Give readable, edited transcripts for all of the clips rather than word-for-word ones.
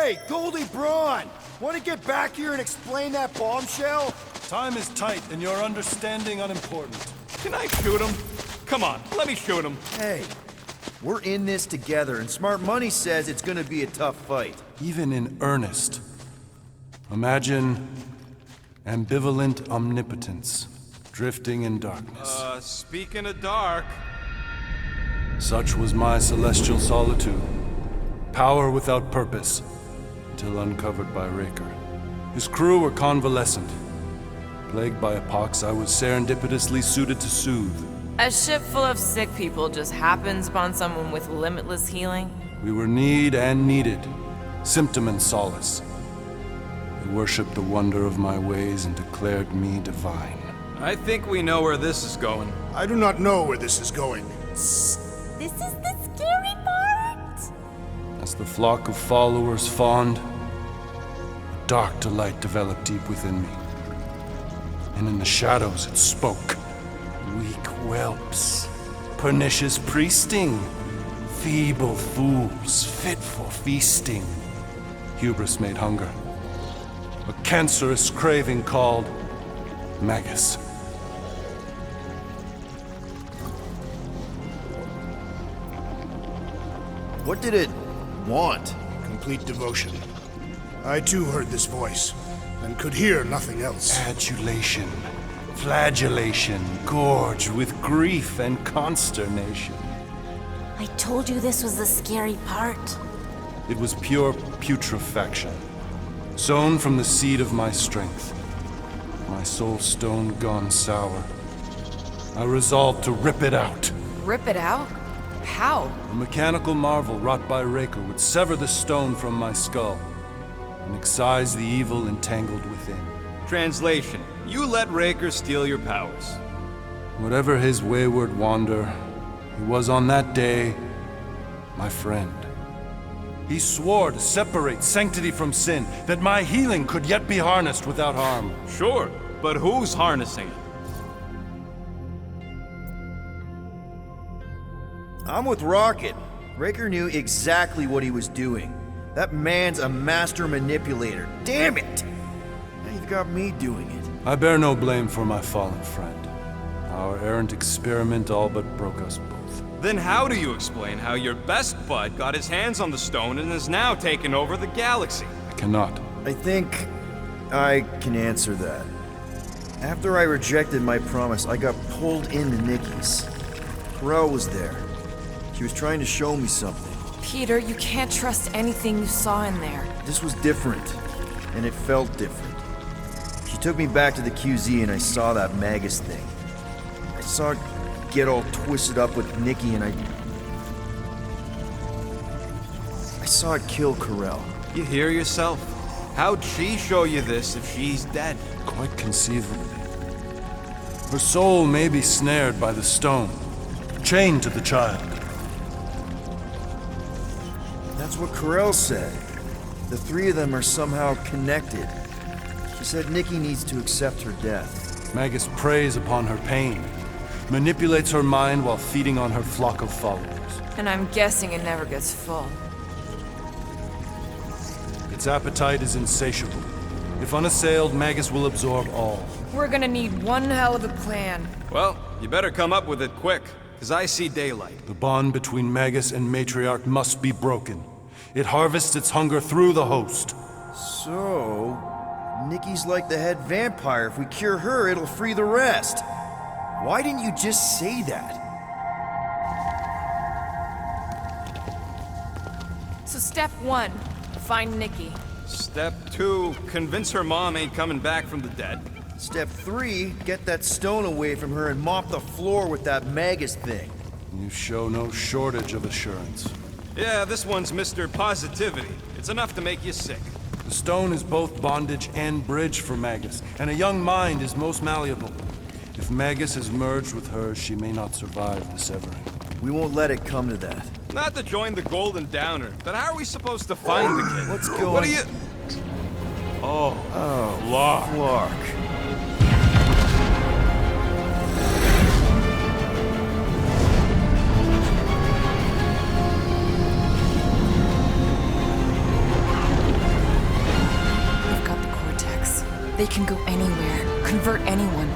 Hey, Goldie Braun! Want to get back here and explain that bombshell? Time is tight, and your understanding unimportant. Can I shoot him? Come on, let me shoot him. Hey, we're in this together, and Smart Money says it's gonna be a tough fight. Even in earnest. Imagine ambivalent omnipotence, drifting in darkness. Speaking of dark... Such was my celestial solitude. Power without purpose, until uncovered by Raker. His crew were convalescent. Plagued by a pox, I was serendipitously suited to soothe. A ship full of sick people just happens upon someone with limitless healing? We were need and needed, symptom and solace. They worshipped the wonder of my ways and declared me divine. I think we know where this is going. I do not know where this is going. This is the scary part! As the flock of followers fawned, a dark delight developed deep within me. And in the shadows it spoke. Weak whelps, pernicious priesting, feeble fools, fit for feasting. Hubris made hunger. A cancerous craving called Magus. What did it want? Complete devotion. I too heard this voice, and could hear nothing else. Adulation, flagellation, gorged with grief and consternation. I told you this was the scary part. It was pure putrefaction, sown from the seed of my strength. My soul stone gone sour. I resolved to rip it out. Rip it out? How? A mechanical marvel wrought by Raker would sever the stone from my skull and excise the evil entangled within. Translation: you let Raker steal your powers. Whatever his wayward wander, he was on that day my friend. He swore to separate sanctity from sin, that my healing could yet be harnessed without harm. Sure, but who's harnessing it? I'm with Rocket. Raker knew exactly what he was doing. That man's a master manipulator. Damn it! Now you've got me doing it. I bear no blame for my fallen friend. Our errant experiment all but broke us both. Then how do you explain how your best bud got his hands on the stone and has now taken over the galaxy? I cannot. I think I can answer that. After I rejected my promise, I got pulled into Nikki's. Pharrell was there. She was trying to show me something. Peter, you can't trust anything you saw in there. This was different, and it felt different. She took me back to the QZ and I saw that Magus thing. I saw it get all twisted up with Nikki and I saw it kill Corell. You hear yourself? How'd she show you this if she's dead? Quite conceivably. Her soul may be snared by the stone, chained to the child. That's what Corell said. The three of them are somehow connected. She said Nikki needs to accept her death. Magus preys upon her pain, manipulates her mind while feeding on her flock of followers. And I'm guessing it never gets full. Its appetite is insatiable. If unassailed, Magus will absorb all. We're gonna need one hell of a plan. Well, you better come up with it quick, because I see daylight. The bond between Magus and Matriarch must be broken. It harvests its hunger through the host. So, Nikki's like the head vampire. If we cure her, it'll free the rest. Why didn't you just say that? So step one, find Nikki. Step 2, convince her mom ain't coming back from the dead. Step 3, get that stone away from her and mop the floor with that Magus thing. You show no shortage of assurance. Yeah, this one's Mr. Positivity. It's enough to make you sick. The stone is both bondage and bridge for Magus, and a young mind is most malleable. If Magus is merged with hers, she may not survive the severing. We won't let it come to that. Not to join the Golden Downer, but how are we supposed to find the kid? What's going on? What are you... Oh, Lark. Clark. They can go anywhere, convert anyone.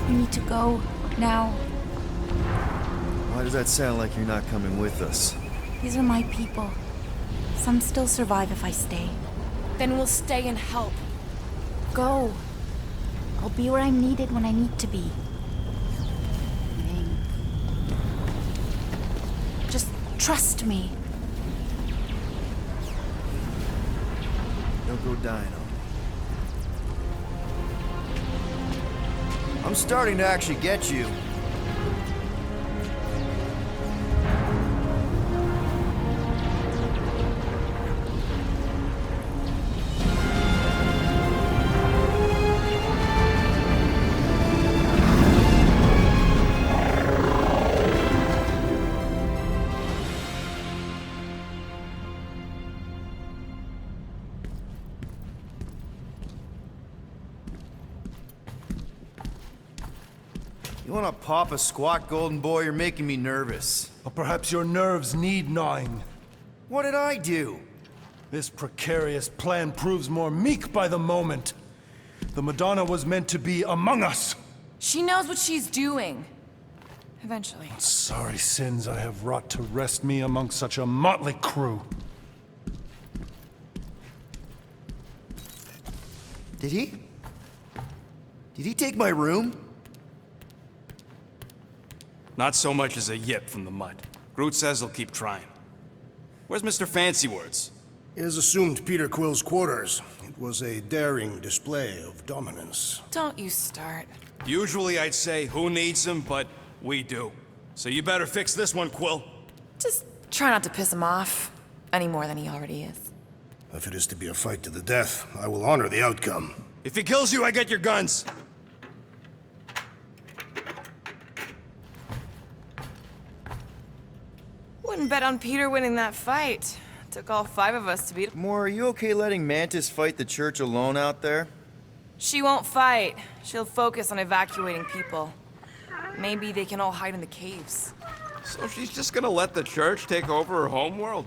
You need to go now. Why does that sound like you're not coming with us? These are my people. Some still survive if I stay. Then we'll stay and help. Go. I'll be where I'm needed when I need to be. Just trust me. Don't go dying on me. I'm starting to actually get you. You wanna pop a squat, golden boy? You're making me nervous. Or perhaps your nerves need gnawing. What did I do? This precarious plan proves more meek by the moment. The Madonna was meant to be among us. She knows what she's doing. Eventually. Sorry sins I have wrought to wrest me among such a motley crew. Did he? Did he take my room? Not so much as a yip from the mud. Groot says he'll keep trying. Where's Mr. Fancy Words? It is assumed Peter Quill's quarters. It was a daring display of dominance. Don't you start. Usually I'd say, who needs him, but we do. So you better fix this one, Quill. Just try not to piss him off any more than he already is. If it is to be a fight to the death, I will honor the outcome. If he kills you, I get your guns. Wouldn't bet on Peter winning that fight. Took all 5 of us to beat him. Moore, are you okay letting Mantis fight the church alone out there? She won't fight. She'll focus on evacuating people. Maybe they can all hide in the caves. So she's just gonna let the church take over her homeworld?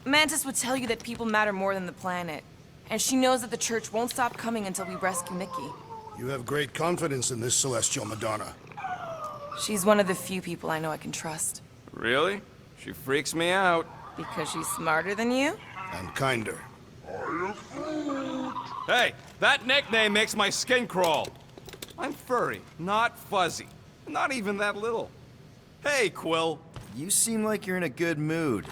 Mantis would tell you that people matter more than the planet. And she knows that the church won't stop coming until we rescue Mickey. You have great confidence in this celestial Madonna. She's one of the few people I know I can trust. Really? She freaks me out. Because she's smarter than you? And kinder. Hey, that nickname makes my skin crawl. I'm furry, not fuzzy. Not even that little. Hey, Quill. You seem like you're in a good mood.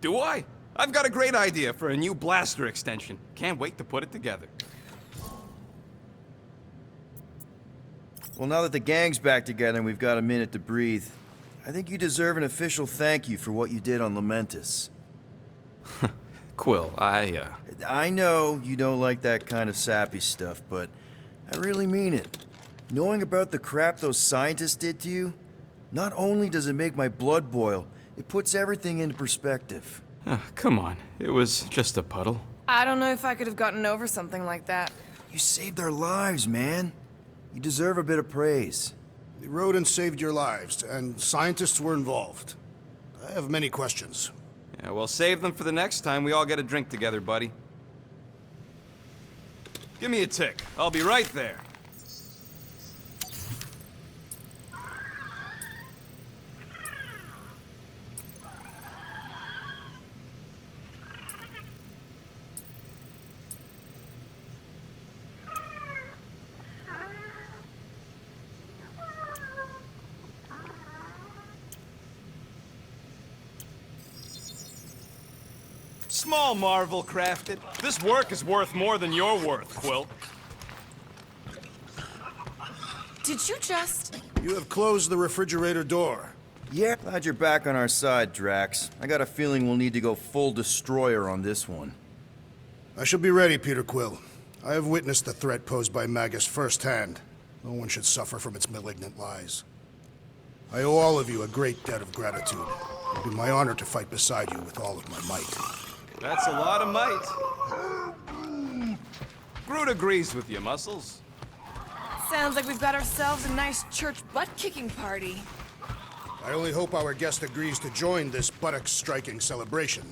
Do I? I've got a great idea for a new blaster extension. Can't wait to put it together. Well, now that the gang's back together and we've got a minute to breathe, I think you deserve an official thank you for what you did on Lamentus. Quill, I know you don't like that kind of sappy stuff, but I really mean it. Knowing about the crap those scientists did to you, not only does it make my blood boil, it puts everything into perspective. Come on. It was just a puddle. I don't know if I could have gotten over something like that. You saved our lives, man. You deserve a bit of praise. The rodents saved your lives, and scientists were involved. I have many questions. Yeah, well, save them for the next time we all get a drink together, buddy. Give me a tick. I'll be right there. Small marvel crafted. This work is worth more than your worth, Quill. Did you just... You have closed the refrigerator door. Yeah, glad you're back on our side, Drax. I got a feeling we'll need to go full destroyer on this one. I shall be ready, Peter Quill. I have witnessed the threat posed by Magus firsthand. No one should suffer from its malignant lies. I owe all of you a great debt of gratitude. It'd be my honor to fight beside you with all of my might. That's a lot of might. Groot agrees with you, Muscles. Sounds like we've got ourselves a nice church butt-kicking party. I only hope our guest agrees to join this buttocks-striking celebration.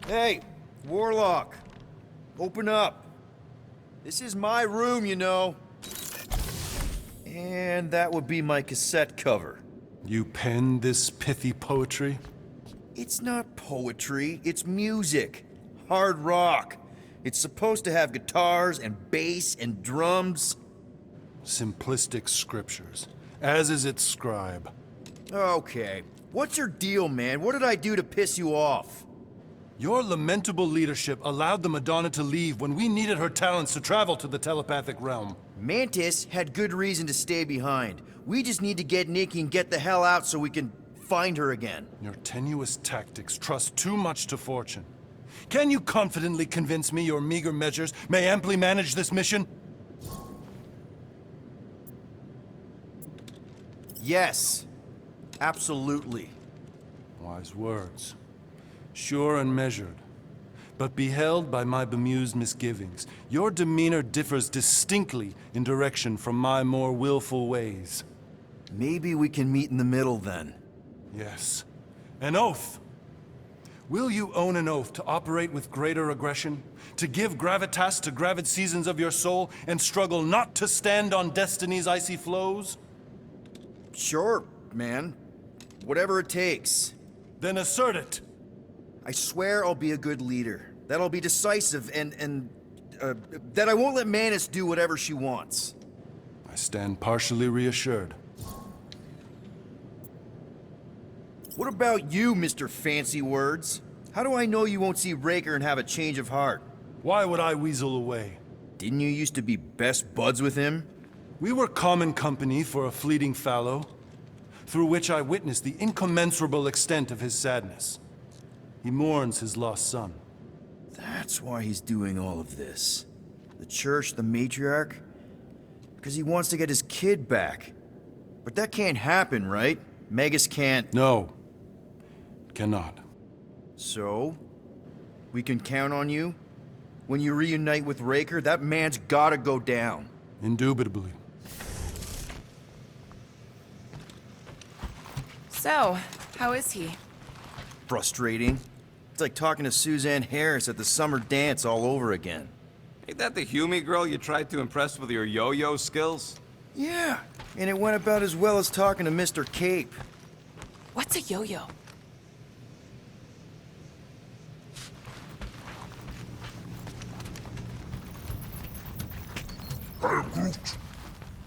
Hey, Warlock. Open up. This is my room, you know. And that would be my cassette cover. You penned this pithy poetry? It's not poetry, it's music. Hard rock. It's supposed to have guitars and bass and drums. Simplistic scriptures, as is its scribe. Okay. What's your deal, man? What did I do to piss you off? Your lamentable leadership allowed the Madonna to leave when we needed her talents to travel to the telepathic realm. Mantis had good reason to stay behind. We just need to get Nikki and get the hell out so we can find her again. Your tenuous tactics trust too much to fortune. Can you confidently convince me your meager measures may amply manage this mission? Yes. Absolutely. Wise words. Sure and measured. But beheld by my bemused misgivings, your demeanor differs distinctly in direction from my more willful ways. Maybe we can meet in the middle then. Yes. An oath! Will you own an oath to operate with greater aggression? To give gravitas to gravid seasons of your soul and struggle not to stand on destiny's icy flows? Sure, man. Whatever it takes. Then assert it! I swear I'll be a good leader. That I'll be decisive and that I won't let Mantis do whatever she wants. I stand partially reassured. What about you, Mr. Fancy Words? How do I know you won't see Raker and have a change of heart? Why would I weasel away? Didn't you used to be best buds with him? We were common company for a fleeting fallow, through which I witnessed the incommensurable extent of his sadness. He mourns his lost son. That's why he's doing all of this. The church, the matriarch? Because he wants to get his kid back. But that can't happen, right? Magus can't... No. Cannot. So? We can count on you? When you reunite with Raker, that man's gotta go down. Indubitably. So, how is he? Frustrating. It's like talking to Suzanne Harris at the summer dance all over again. Ain't that the Hume girl you tried to impress with your yo-yo skills? Yeah, and it went about as well as talking to Mr. Cape. What's a yo-yo?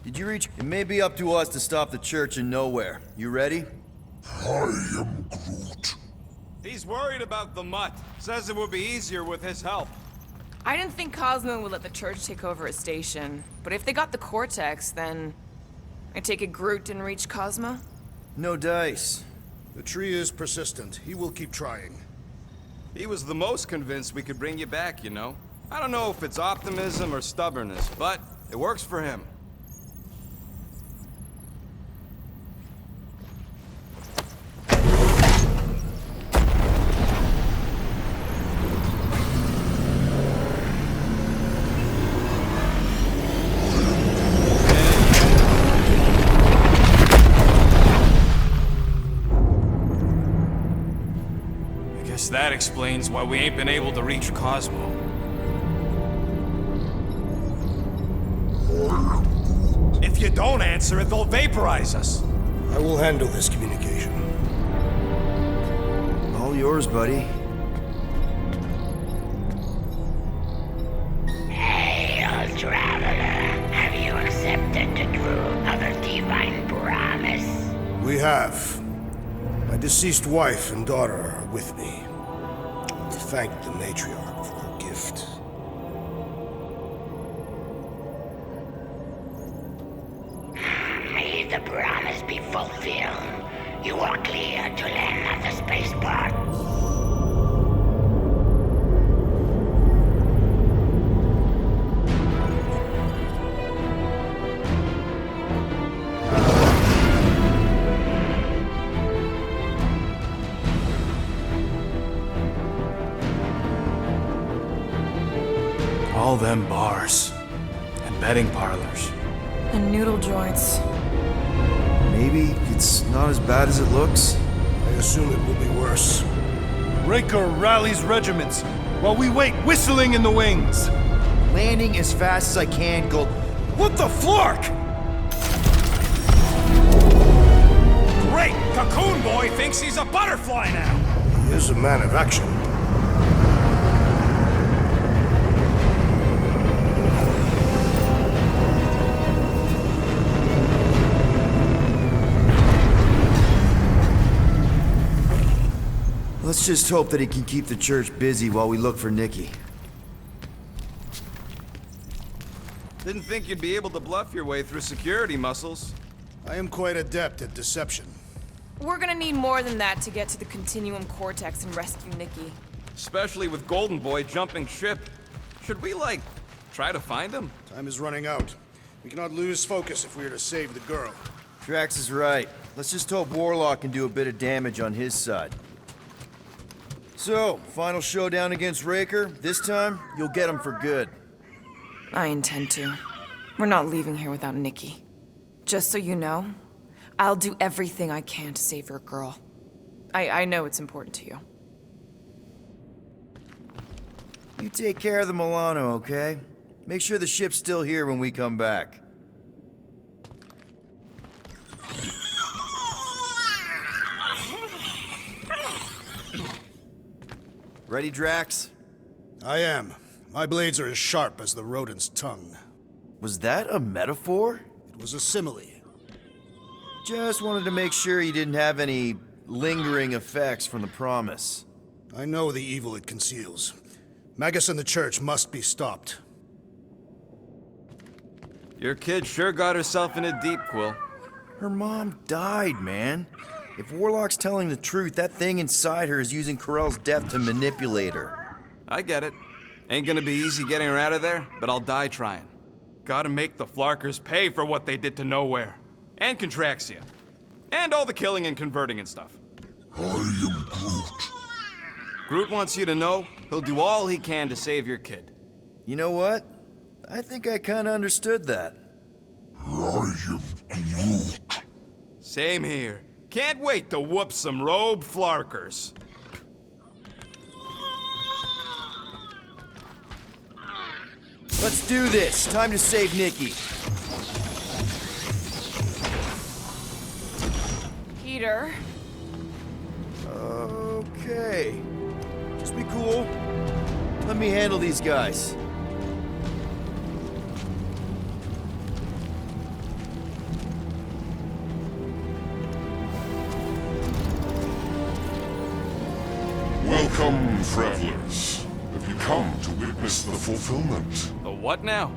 Did you reach? It may be up to us to stop the church in nowhere. You ready? He's worried about the mutt. Says it would be easier with his help. I didn't think Cosmo would let the church take over his station. But if they got the Cortex, then... I take it Groot didn't reach Cosmo? No dice. The tree is persistent. He will keep trying. He was the most convinced we could bring you back, you know? I don't know if it's optimism or stubbornness, but it works for him. That explains why we ain't been able to reach Cosmo. If you don't answer it, they'll vaporize us. I will handle this communication. All yours, buddy. Hail, traveler. Have you accepted the truth of a divine promise? We have. My deceased wife and daughter are with me. Thank the matriarch for her gift. May the promise be fulfilled. You are clear to land at the spaceport. All them bars. And betting parlors. And noodle joints. Maybe it's not as bad as it looks. I assume it will be worse. Raker rallies regiments while we wait whistling in the wings. Landing as fast as I can, Gold. What the flark? Great! Cocoon Boy thinks he's a butterfly now! He is a man of action. Let's just hope that he can keep the church busy while we look for Nikki. Didn't think you'd be able to bluff your way through security muscles. I am quite adept at deception. We're gonna need more than that to get to the Continuum Cortex and rescue Nikki. Especially with Golden Boy jumping ship. Should we, like, try to find him? Time is running out. We cannot lose focus if we are to save the girl. Drax is right. Let's just hope Warlock can do a bit of damage on his side. So, final showdown against Raker. This time, you'll get him for good. I intend to. We're not leaving here without Nikki. Just so you know, I'll do everything I can to save your girl. I know it's important to you. You take care of the Milano, okay? Make sure the ship's still here when we come back. Ready, Drax? I am. My blades are as sharp as the rodent's tongue. Was that a metaphor? It was a simile. Just wanted to make sure you didn't have any lingering effects from the promise. I know the evil it conceals. Magus and the church must be stopped. Your kid sure got herself in it deep, Quill. Her mom died, man. If Warlock's telling the truth, that thing inside her is using Corell's death to manipulate her. I get it. Ain't gonna be easy getting her out of there, but I'll die trying. Gotta make the Flarkers pay for what they did to Nowhere. And Contraxia. And all the killing and converting and stuff. I am Groot. Groot wants you to know he'll do all he can to save your kid. You know what? I think I kinda understood that. I am Groot. Same here. Can't wait to whoop some robe Flarkers. Let's do this. Time to save Nikki. Peter. Okay. Just be cool. Let me handle these guys. Welcome, travelers. Have you come to witness the fulfillment? The what now?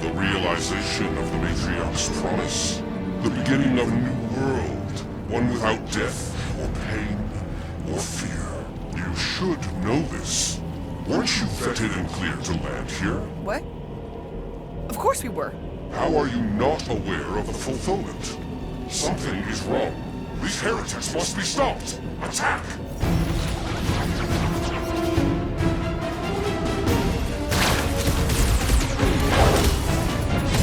The realization of the Matriarch's promise. The beginning of a new world. One without death, or pain, or fear. You should know this. Weren't you vetted and cleared to land here? What? Of course we were. How are you not aware of the fulfillment? Something is wrong. These heretics must be stopped. Attack!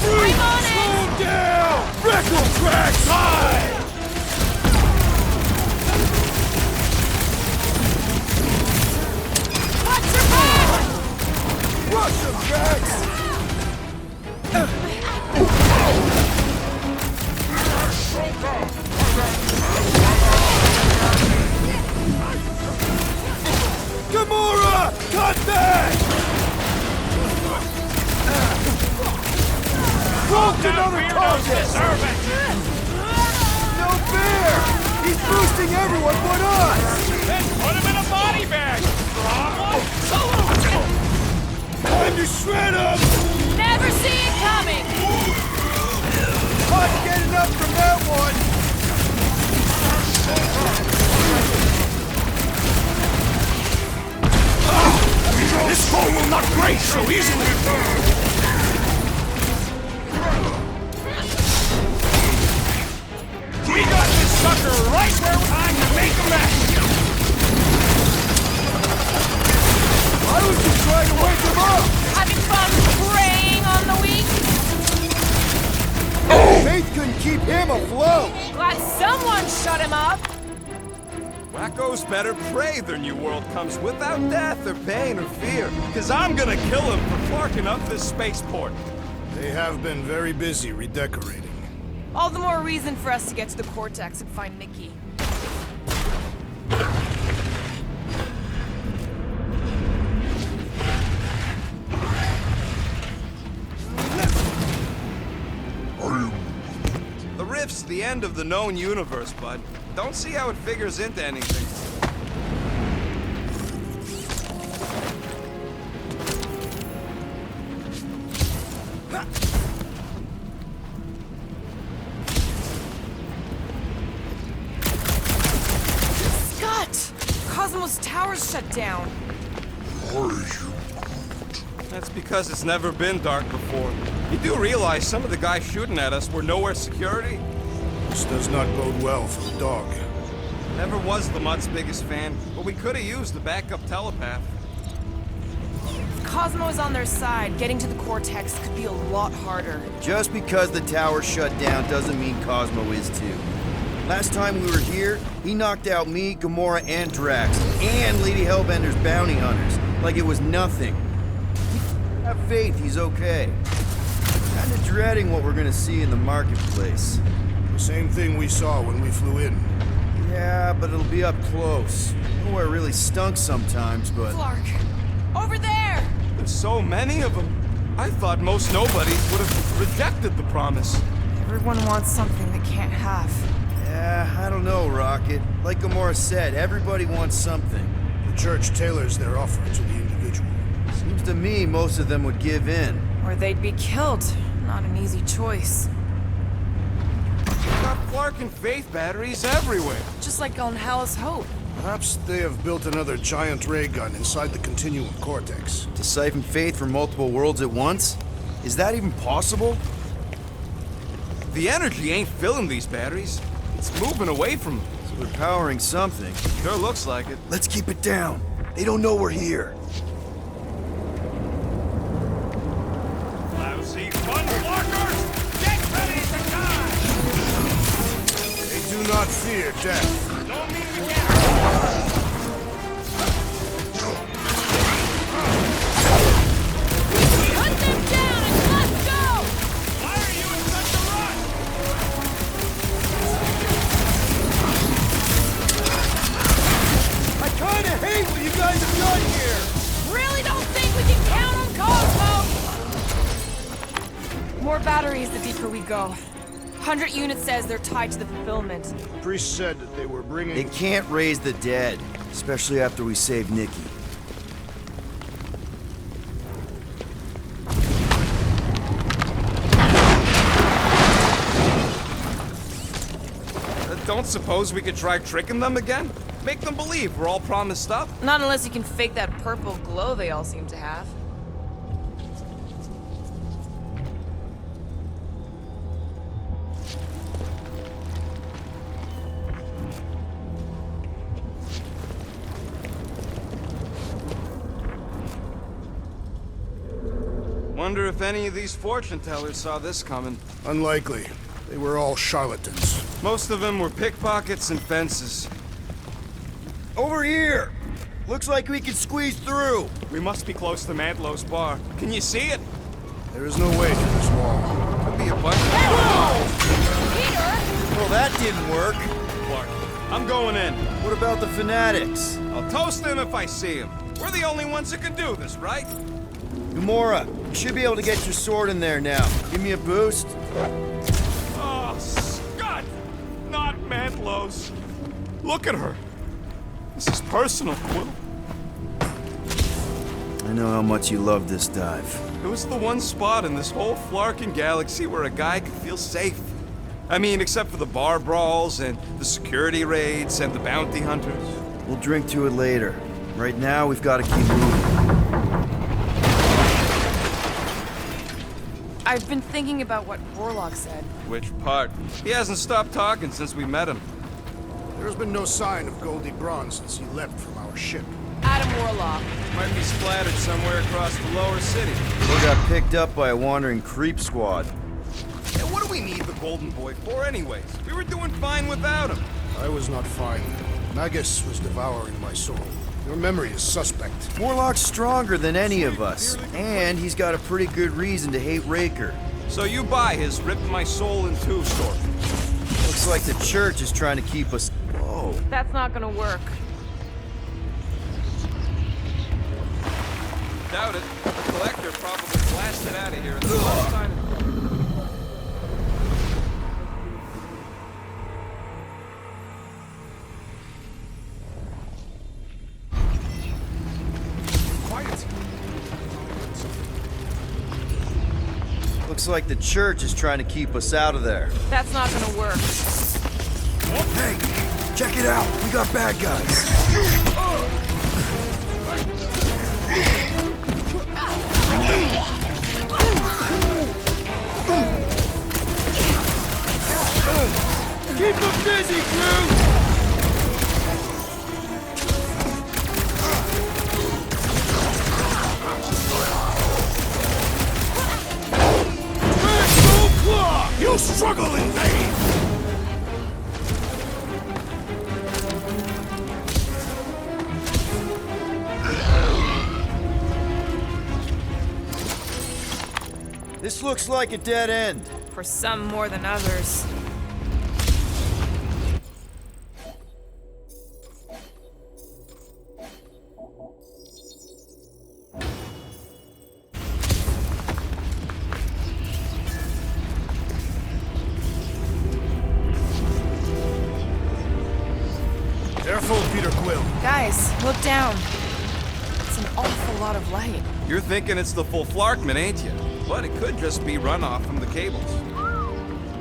I'm on it! Slow down! Reckle Drax high! Watch your back! Rush him, Drax! Gamora! Cut back! Broke another target! No fair! He's boosting everyone but us! Then put him in a body bag! Time to shred him! Never see it coming! Not getting up from that one! This foe will not break so easily! We got this sucker right where time to make a mess! I was just trying to wake him up! Having fun afloat! Glad someone shut him up! Wackos better pray their new world comes without death or pain or fear, because I'm gonna kill him for clarking up this spaceport. They have been very busy redecorating. All the more reason for us to get to the Cortex and find Nikki. The rift's the end of the known universe, bud. Don't see how it figures into anything. Scott! Cosmos Tower's shut down. That's because it's never been dark before. You do realize some of the guys shooting at us were nowhere security? This does not bode well for the dog. Never was the Mutt's biggest fan, but we could have used a backup telepath. If Cosmo is on their side, getting to the Cortex could be a lot harder. Just because the tower shut down doesn't mean Cosmo is too. Last time we were here, he knocked out me, Gamora, and Drax, and Lady Hellbender's bounty hunters, like it was nothing. Have faith he's okay. Kinda dreading what we're gonna see in the marketplace. The same thing we saw when we flew in. Yeah, but it'll be up close. Nowhere really stunk sometimes, but... Clark! Over there! There's so many of them. I thought most nobodies would have rejected the promise. Everyone wants something they can't have. Yeah, I don't know, Rocket. Like Gamora said, everybody wants something. The church tailors their offer to the individual. Seems to me most of them would give in. Or they'd be killed. Not an easy choice. Got Clark and Faith batteries everywhere. Just like on Hallis Hope. Perhaps they have built another giant ray gun inside the Continuum Cortex. To siphon faith from multiple worlds at once? Is that even possible? The energy ain't filling these batteries. It's moving away from them. So they're powering something. Sure looks like it. Let's keep it down. They don't know we're here. Lousy fun blockers! Get ready to die! They do not fear death. Don't mean to get Cut them down and let's go! Why are you in such a rush? I kinda hate what you guys have done here! Really don't think we can count on Cosmo! More batteries the deeper we go. 100 units says they're tied to the fulfillment. Priest said that they were bringing... They can't raise the dead, especially after we save Nikki. Don't suppose we could try tricking them again? Make them believe we're all promised stuff? Not unless you can fake that purple glow they all seem to have. Wonder if any of these fortune tellers saw this coming. Unlikely. They were all charlatans. Most of them were pickpockets and fences. Over here! Looks like we can squeeze through! We must be close to Madlow's bar. Can you see it? There is no way through this wall. Could be a bunch of... Peter! Well, that didn't work. Clark, I'm going in. What about the fanatics? I'll toast them if I see them. We're the only ones that can do this, right? Gamora, you should be able to get your sword in there now. Give me a boost. Oh, Scott! Not Madlow's. Look at her. This is personal, Quill. I know how much you love this dive. It was the one spot in this whole Flarkin galaxy where a guy could feel safe. I mean, except for the bar brawls and the security raids and the bounty hunters. We'll drink to it later. Right now, we've got to keep moving. I've been thinking about what Warlock said. Which part? He hasn't stopped talking since we met him. There's been no sign of Goldie Braun since he left from our ship. Adam Warlock. Might be splattered somewhere across the lower city. We got picked up by a wandering creep squad. And what do we we need the Golden Boy for anyways? We were doing fine without him. I was not fine. Magus was devouring my soul. Your memory is suspect. Warlock's stronger than any of us, and he's got a pretty good reason to hate Raker. So you buy his rip my soul in two story. Looks like the church is trying to keep us... Whoa. That's not gonna work. Doubt it. The collector probably blasted out of here at the last time. Quiet. Looks like the church is trying to keep us out of there. That's not gonna work. Hey, check it out. We got bad guys. Keep them busy, crew! You struggle in vain! This looks like a dead end. For some more than others. Careful, Peter Quill. Guys, look down. It's an awful lot of light. You're thinking it's the full Flarkman, ain't you? But it could just be runoff from the cables.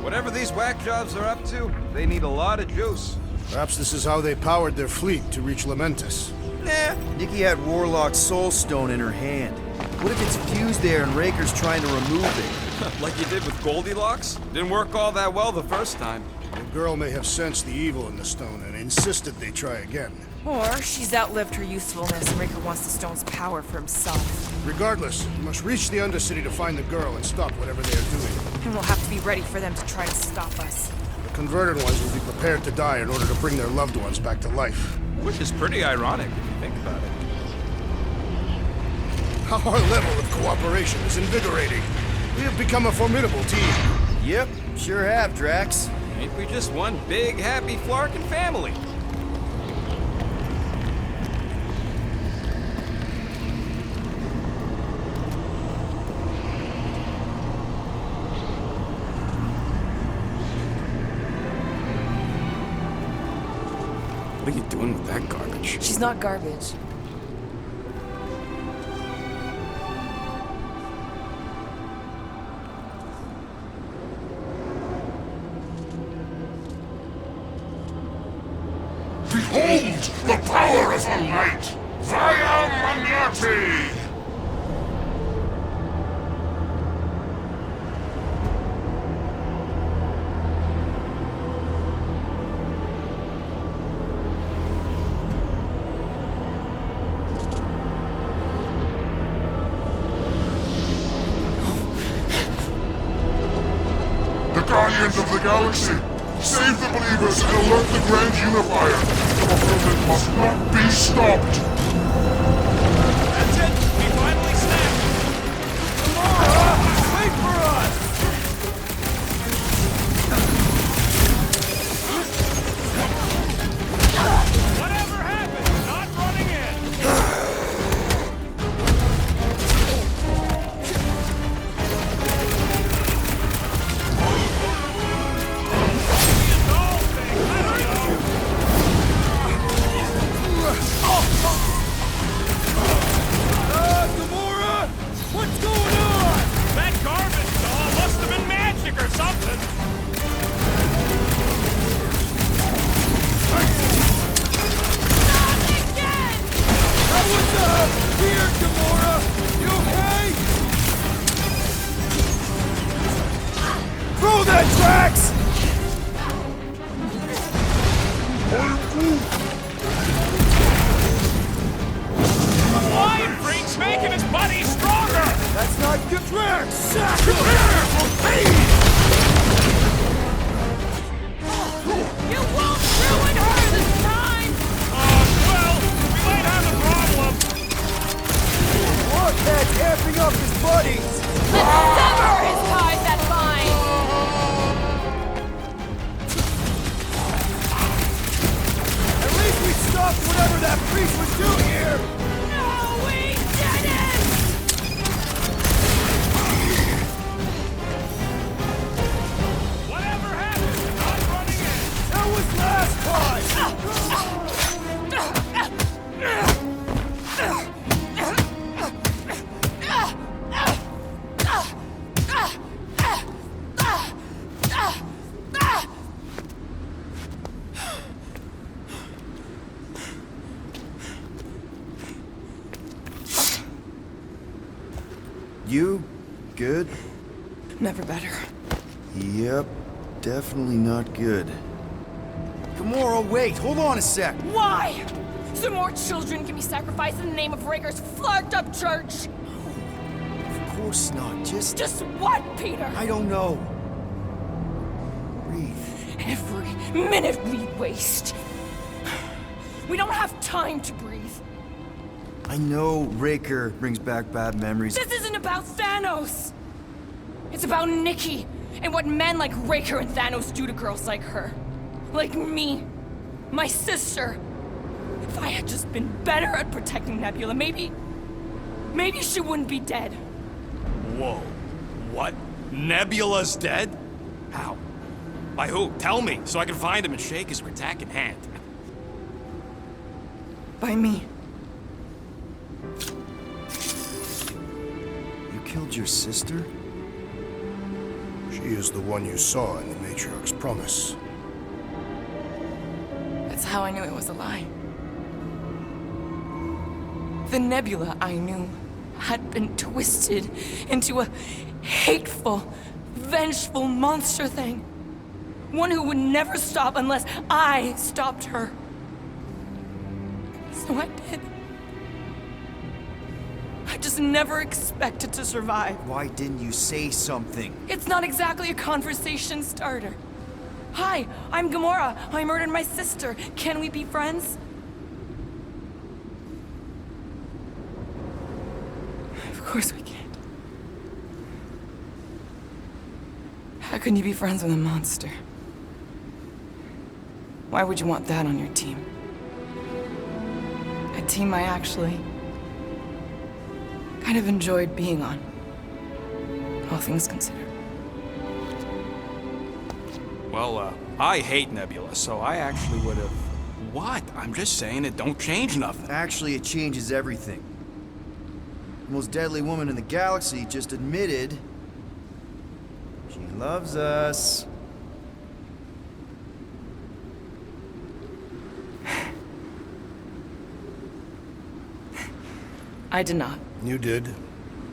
Whatever these whack jobs are up to, they need a lot of juice. Perhaps this is how they powered their fleet to reach Lamentus. Nah, Nikki had Warlock's soul stone in her hand. What if it's fused there and Raker's trying to remove it? Like you did with Goldilocks? Didn't work all that well the first time. The girl may have sensed the evil in the stone and insisted they try again. Or she's outlived her usefulness and Raker wants the stone's power for himself. Regardless, we must reach the Undercity to find the girl and stop whatever they are doing. And we'll have to be ready for them to try to stop us. The converted ones will be prepared to die in order to bring their loved ones back to life. Which is pretty ironic if you think about it. Our level of cooperation is invigorating. We have become a formidable team. Yep, sure have, Drax. Ain't we just one big, happy Flarkin family? What are you doing with that garbage? She's not garbage. Behold the power of the light! Via Magnati! The Guardians of the Galaxy! Save the believers and alert the Grand Unifier! The fulfillment must not be stopped! That's it! We finally snapped! Wait for us! Whatever happened? Not running in! Gamora! What's going on? That garbage doll must have been magic or something! What's up? Here, Gamora! You okay? Throw that, Drax! Lion Freak's making his buddy stronger! That's not good, Drax! Sacrifice! fuckhead's amping up his buddies! Let's sever his ties that bind! At least we stopped whatever that priest was doing here! No, we didn't! Whatever happened? I'm running in. That was last time! You? Good? Never better. Yep, definitely not good. Gamora, wait! Hold on a sec! Why? So more children can be sacrificed in the name of Raker's flarked up church? Of course not, just... Just what, Peter? I don't know. Breathe. Every minute we waste. We don't have time to breathe. I know Raker brings back bad memories. This isn't about Thanos! It's about Nikki, and what men like Raker and Thanos do to girls like her. Like me. My sister. If I had just been better at protecting Nebula, maybe she wouldn't be dead. Whoa. What? Nebula's dead? How? By who? Tell me, so I can find him and shake his Ratak in hand. By me. You killed your sister? She is the one you saw in the Matriarch's promise. That's how I knew it was a lie. The Nebula I knew had been twisted into a hateful, vengeful monster thing. One who would never stop unless I stopped her. So I did. I just never expected to survive. Why didn't you say something? It's not exactly a conversation starter. Hi, I'm Gamora. I murdered my sister. Can we be friends? Of course we can't. How can you be friends with a monster? Why would you want that on your team? A team I actually kind of enjoyed being on, all things considered. Well, I hate Nebula, so I actually would have... What? I'm just saying it don't change nothing. Actually, it changes everything. The most deadly woman in the galaxy just admitted she loves us. I did not. You did.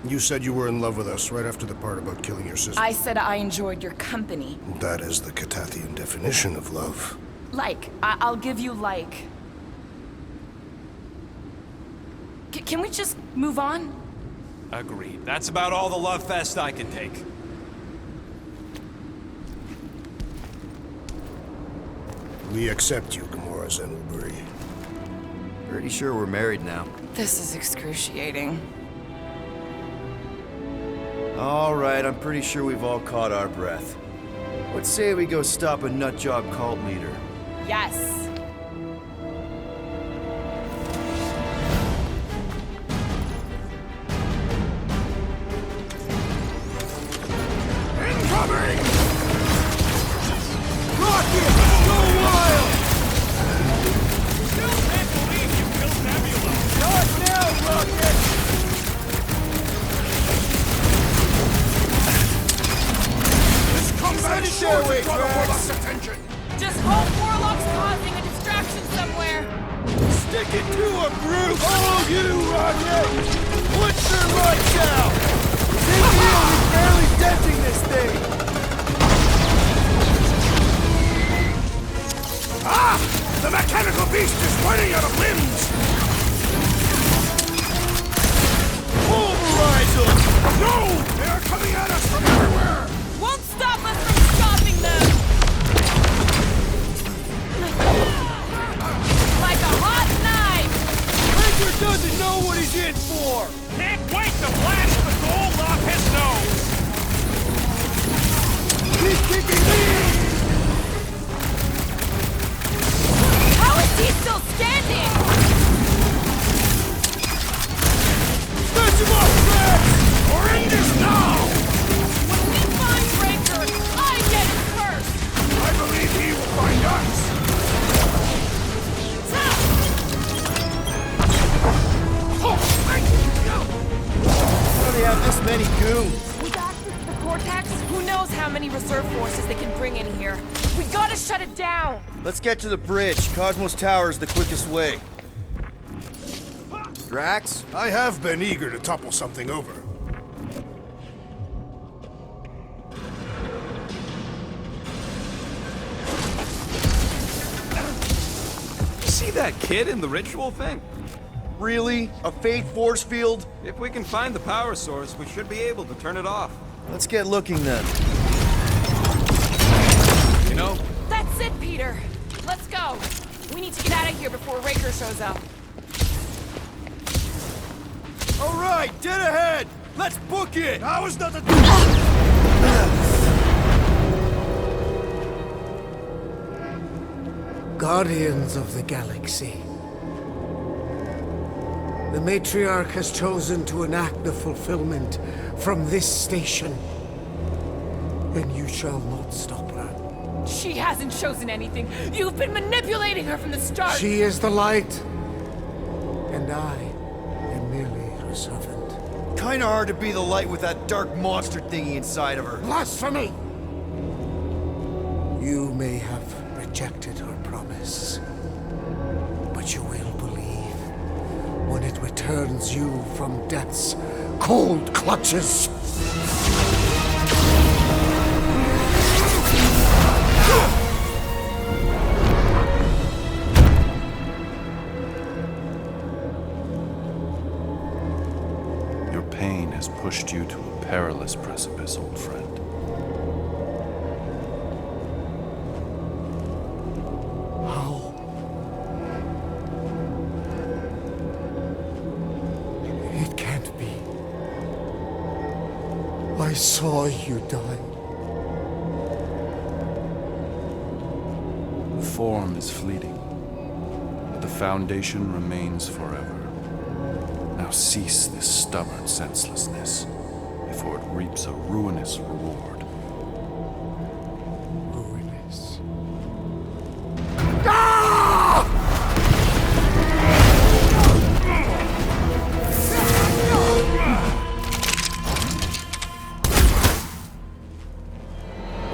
You said you were in love with us right after the part about killing your sister. I said I enjoyed your company. That is the Catathian definition of love. Like. I'll give you like. Can we just move on? Agreed. That's about all the love fest I can take. We accept you, Gamora Zenoburi. Pretty sure we're married now. This is excruciating. All right, I'm pretty sure we've all caught our breath. Let's say we go stop a nutjob cult leader. Yes. Incoming! Rocket! Go wild! Still can't believe you killed Nebula! Not now, Rocket! This combat is sure to draw the Warlock's attention! Just hope Warlock's causing a distraction somewhere. Stick it to a group! All you, Rocket! Put your lights out! Big deal is barely denting this thing! Ah! The mechanical beast is running out of limbs! Pulverize them! No! They are coming at us from everywhere! Won't stop us from stopping them. Like a hot knife. Ranger doesn't know what he's in for! Can't wait to vortex, who knows how many reserve forces they can bring in here. We gotta shut it down! Let's get to the bridge. Cosmos Tower is the quickest way. Drax? I have been eager to topple something over. See that kid in the ritual thing? Really? A fate force field? If we can find the power source, we should be able to turn it off. Let's get looking then. You know? That's it, Peter! Let's go! We need to get out of here before Raker shows up. All right, dead ahead! Let's book it! I was not a... Guardians of the Galaxy. The Matriarch has chosen to enact the fulfillment from this station. And you shall not stop her. She hasn't chosen anything. You've been manipulating her from the start. She is the light. And I am merely her servant. Kinda hard to be the light with that dark monster thingy inside of her. Blasphemy! You may have rejected her promise, but you will believe when it returns you from death's cold clutches. Your pain has pushed you to a perilous precipice, old friend. How? It can't be. I saw you die. Form is fleeting, but the foundation remains forever. Now cease this stubborn senselessness, before it reaps a ruinous reward. Ruinous.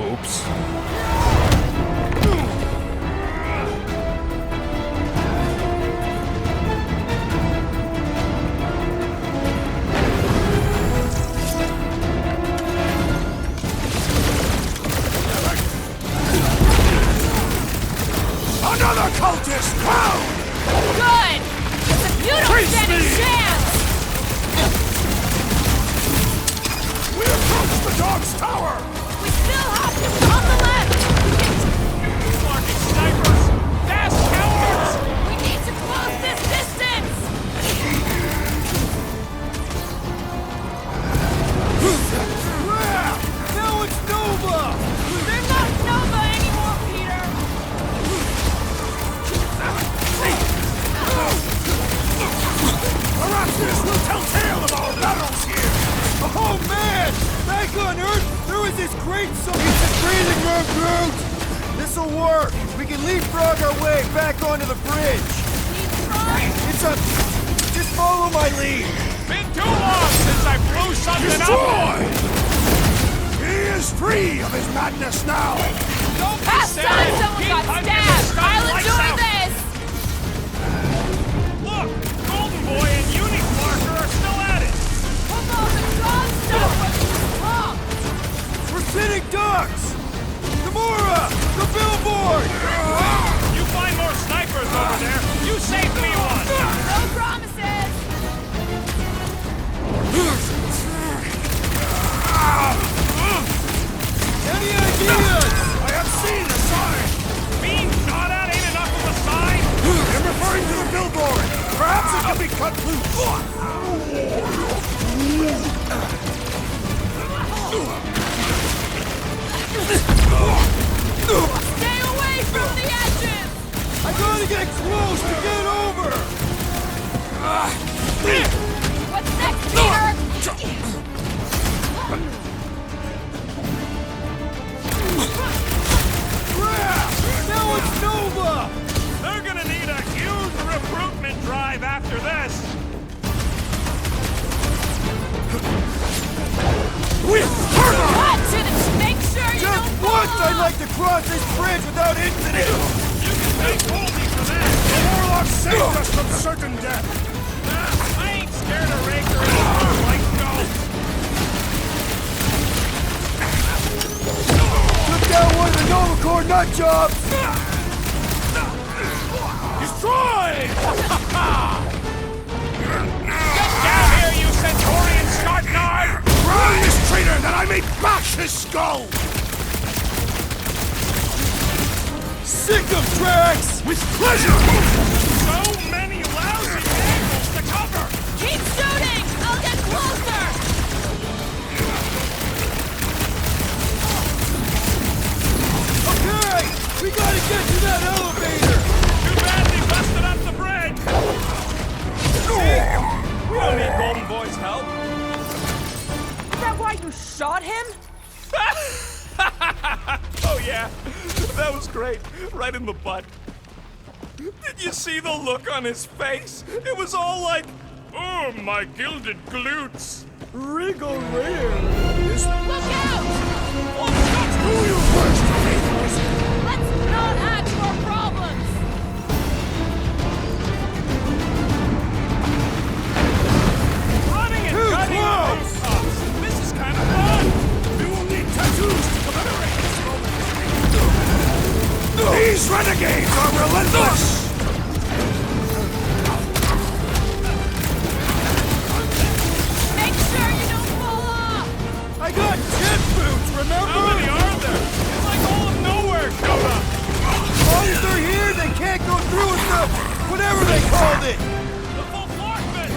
Oops. Another cultist found! Good! As if you don't stand a chance! We approach the dog's tower! We still have him on the left! Marking snipers! Fast cowards! We need to close this distance! Now it's Nova! They're not Nova anymore, Peter! Erasmus will tell tale of our battles here! Oh man! Back on Earth, there was this great song. It's a breathing room, Groot! This'll work! We can leapfrog our way back onto the bridge! It's a... Just follow my lead! Been too long since I blew something up! Destroy! He is free of his madness now! Don't be Past sad! time someone Keep got punching stabbed! the stuff I'll lights enjoy out. this! Look! Golden Boy and Unicorn are still at it! Come on, the dog stuff was wrong! We're sitting ducks! Gamora! The billboard! You find more snipers over there! You saved me one! No promises! Any ideas? I have seen a sign! Being shot at ain't enough of a sign! I'm referring to the billboard! Perhaps it can be cut loose! Stay away from the edges! I gotta get close to get over! What's next, Peter? Crap! Now it's Nova! They're gonna need a huge recruitment drive after this! With her! like to cross this bridge without incident! You can thank Goldie for that! The Warlock saved us from certain death! I ain't scared of Raker anymore, like no! Took down one of the Nova Corps nut jobs! Destroyed! Get down here, you Centaurian Scartnard! Drown this traitor that I may bash his skull! Sick of Drax! With pleasure! So many lousy angles to cover! Keep shooting! I'll get closer! Okay! We gotta get to that elevator! Too bad they busted up the bridge! We don't need Golden Boy's help. Is that why you shot him? Oh yeah, that was great. Right in the butt. Did you see the look on his face? It was all like, oh, my gilded glutes. Wriggle rear! Look out! Who you first, faithfuls? Let's not add to our problems! Running and Too cutting close! rooftops. This is kind of fun! We will need tattoos to commemorate this moment. These renegades are relentless! Make sure you don't fall off! I got jet boots, remember? How many are there? It's like all of nowhere showed up! As long as they're here, they can't go through with the whatever they called it! The full Flarkman!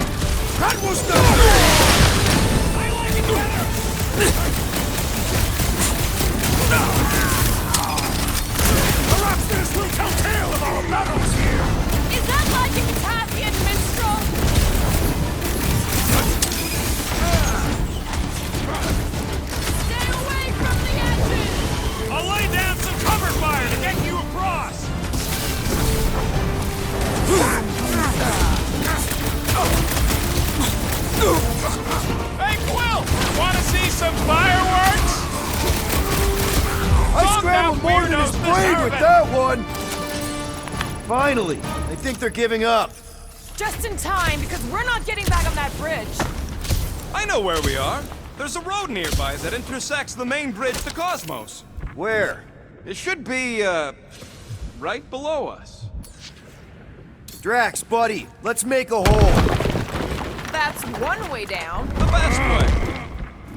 That was the... I like it better! Perhaps this will tell tale of our battles here! Is that like a Catassian minstrel? Stay away from the edges! I'll lay down some cover fire to get you across! Hey, Quill! Wanna see some fireworks? I Calm scrambled down, more than his weirdos brain deserve with it. that one! Finally! I think they're giving up. Just in time, because we're not getting back on that bridge. I know where we are. There's a road nearby that intersects the main bridge to Cosmos. Where? It should be, right below us. Drax, buddy, let's make a hole. That's one way down. The best way.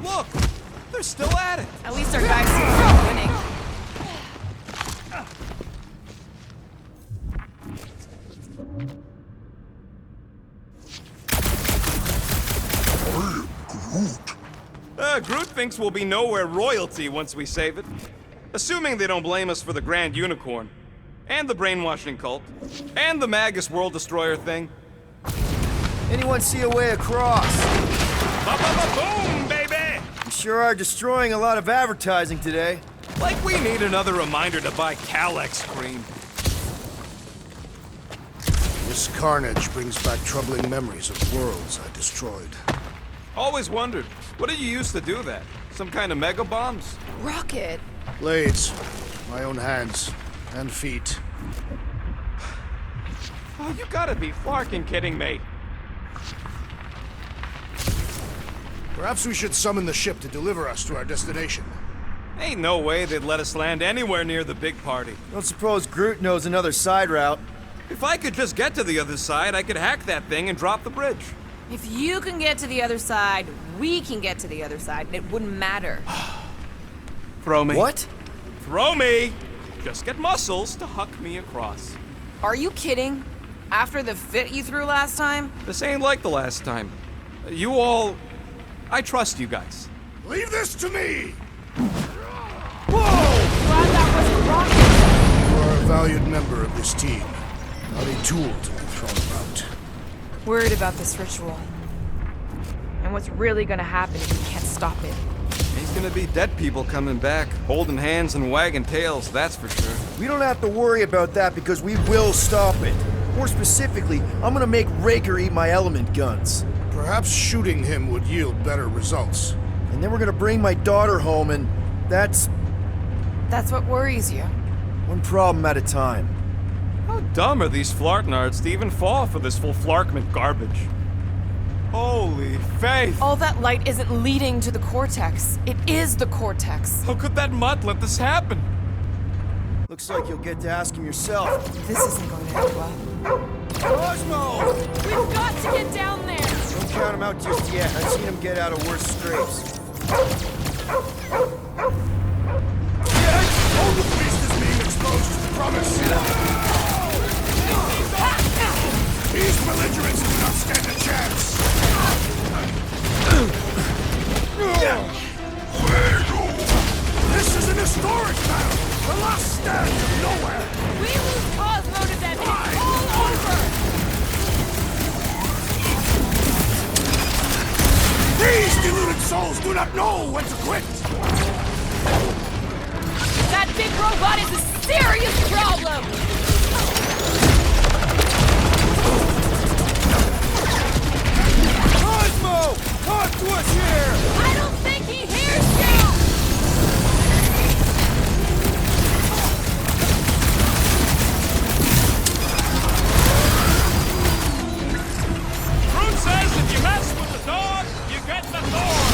Look, they're still at it. At least our guys seem to be winning. Groot thinks we'll be nowhere royalty once we save it. Assuming they don't blame us for the Grand Unicorn, and the brainwashing cult, and the Magus World Destroyer thing. Anyone see a way across? Ba-ba-ba-boom, baby! You sure are destroying a lot of advertising today. Like we need another reminder to buy Calex cream. This carnage brings back troubling memories of worlds I destroyed. Always wondered, what did you use to do that? Some kind of mega bombs? Rocket. Blades. My own hands. And feet. Oh, you gotta be flarking kidding me. Perhaps we should summon the ship to deliver us to our destination. Ain't no way they'd let us land anywhere near the big party. Don't suppose Groot knows another side route. If I could just get to the other side, I could hack that thing and drop the bridge. If you can get to the other side, we can get to the other side, and it wouldn't matter. Throw me. What? Throw me! Just get muscles to huck me across. Are you kidding? After the fit you threw last time? This ain't like the last time. You all... I trust you guys. Leave this to me! Glad that wasn't rocket. You are a valued member of this team. Not a tool to be thrown about. Worried about this ritual. And what's really gonna happen if we can't stop it. Ain't gonna be dead people coming back, holding hands and wagging tails, that's for sure. We don't have to worry about that because we will stop it. More specifically, I'm gonna make Raker eat my element guns. Perhaps shooting him would yield better results. And then we're gonna bring my daughter home and that's That's what worries you. One problem at a time. How dumb are these Flartnards to even fall for this full Flarkment garbage? Holy faith! All that light isn't leading to the Cortex. It is the Cortex. How could that mutt let this happen? Looks like you'll get to ask him yourself. This isn't going to end well. Cosmo! We've got to get down there! Don't count him out just yet. I've seen him get out of worse scrapes. All the beast is being exposed to the promise. These belligerents do not stand a chance. This is an historic battle. The last stand of nowhere. We lose Cosmo to them, it's all over! These deluded souls do not know when to quit. That big robot is a serious problem! Cosmo! Talk to us here! I don't think he hears you! Fruit says if you mess with the dog, you get the thorn.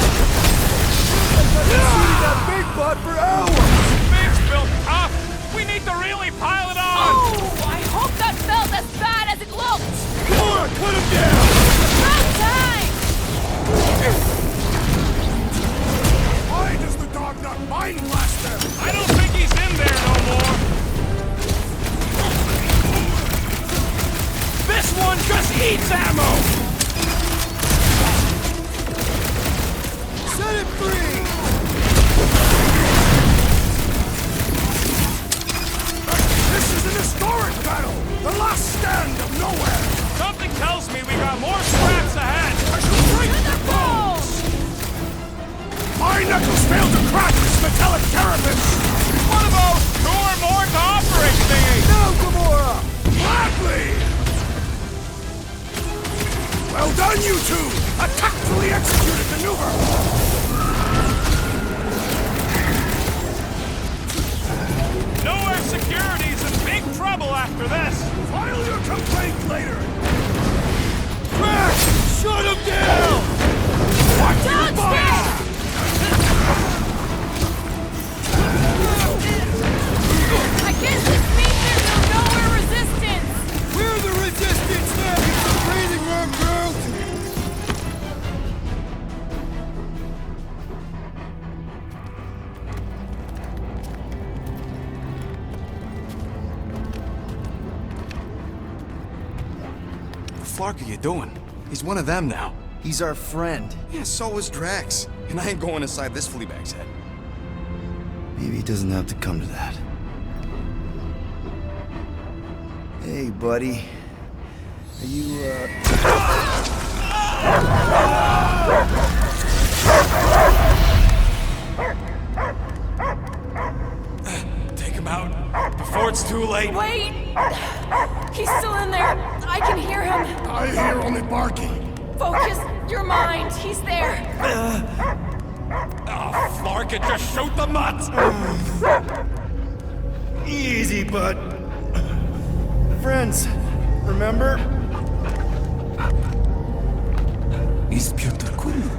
I've been shooting that big bot for hours! Big's built tough. We need to really pile it on. Oh, I hope that felt as bad as it looked! Come on, cut him down! About time! Why does the dog not mind blast them? I don't think he's in there no more. This one just eats ammo. Set it free! This is an historic battle! The last stand of nowhere! Something tells me we got more scraps ahead. I shall break their bones! My knuckles failed to crack this metallic carapace! What about 2 or more to operate thingy? Now, Gamora! Gladly! Well done, you two! A tactfully executed maneuver! Nowhere Security's in big trouble after this. File your complaint later! Crack! Shut him down! Watch your back! I guess this means there's no nowhere resistance! We're the resistance now! It's the breathing room, girl! What the fuck are you doing? He's one of them now. He's our friend. Yeah, so was Drax. And I ain't going inside this flea bag's head. Maybe it doesn't have to come to that. Hey, buddy. Are you, Take him out before it's too late. Wait! He's still in there. I can hear him. I hear only barking. Focus your mind. He's there. Oh, Flark, it just shoot the mutt! easy, bud. Friends, remember? Is Peter Quill?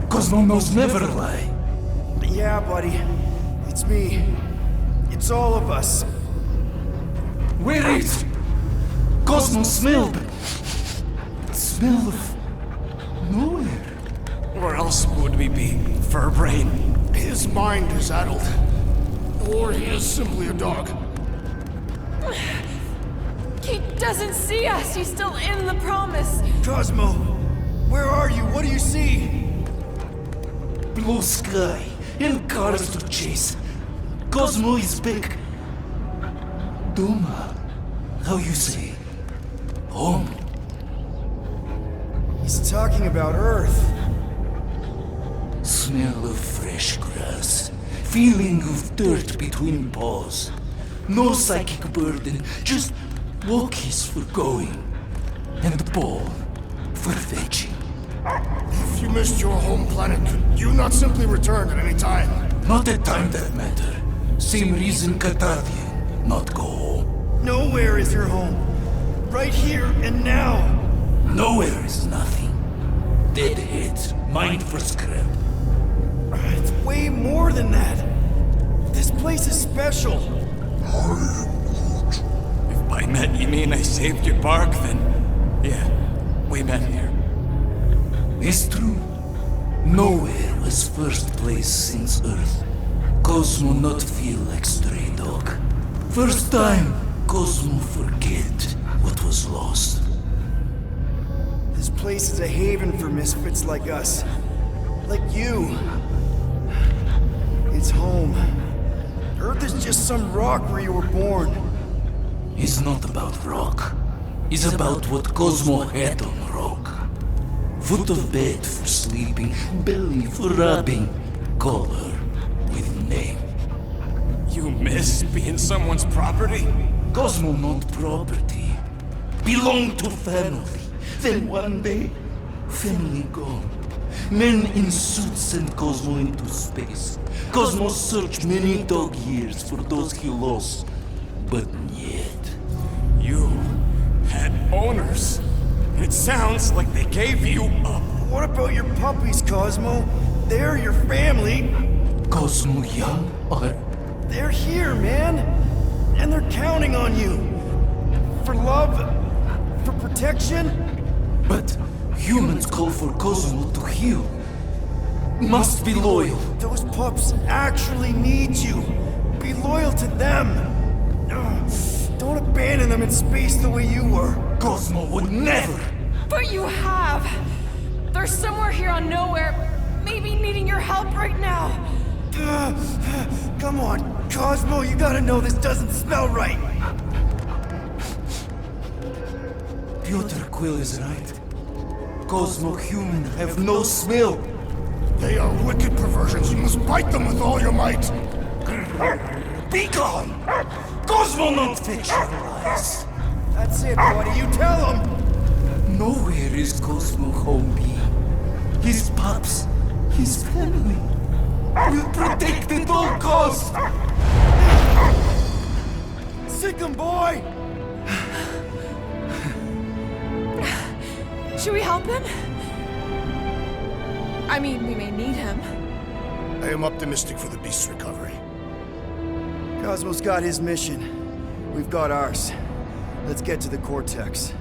Cosmo knows never lie. Yeah, buddy. It's me. It's all of us. Where is Cosmo smelled? Smell of nowhere. Where else would we be, Furbrain? His mind is addled. Or he is simply a dog. He doesn't see us. He's still in the promise. Cosmo, where are you? What do you see? Blue sky and cars to chase. Cosmo is back. Doma, how you say? Home. He's talking about Earth. Smell of fresh grass. Feeling of dirt between paws. No psychic burden, just walkies for going. And the ball for fetching. If you missed your home planet, could you not simply return at any time? Not a time that matter. Same reason Catardian, not go home. Nowhere is your home. Right here and now. Nowhere is nothing. Deadheads, mind for scrap. It's way more than that. This place is special. If by met you mean I saved your bark, then yeah, we met here. It's true. Nowhere was first place since Earth. Cosmo not feel like stray dog. First time, Cosmo forget what was lost. This place is a haven for misfits like us. Like you. It's home. Earth is just some rock where you were born. It's not about rock. It's about what Cosmo had on rock. Foot of bed for sleeping, belly for rubbing. Call her with name. You miss being someone's property? Cosmo not property. Belong to family. Then one day, family gone. Men in suits send Cosmo into space. Cosmo searched many dog years for those he lost. But yet... You had owners. It sounds like they gave you up. What about your puppies, Cosmo? They're your family. Cosmo young or... They're here, man. And they're counting on you. For love, for protection. But humans call for Cosmo to heal. Must be loyal. Those pups actually need you. Be loyal to them. Don't abandon them in space the way you were. Cosmo would never. But you have. They're somewhere here on Nowhere, maybe needing your help right now. Come on, Cosmo, you gotta know this doesn't smell right. Piotr Quill is right. Cosmo human have no smell. They are wicked perversions. You must bite them with all your might. Be gone! Cosmo not fictionalized. That's it, buddy. You tell him. Nowhere is Cosmo home be. His pups, his family, will protect at all costs. Sick 'em, boy! Should we help him? I mean, we may need him. I am optimistic for the beast's recovery. Cosmo's got his mission. We've got ours. Let's get to the Cortex.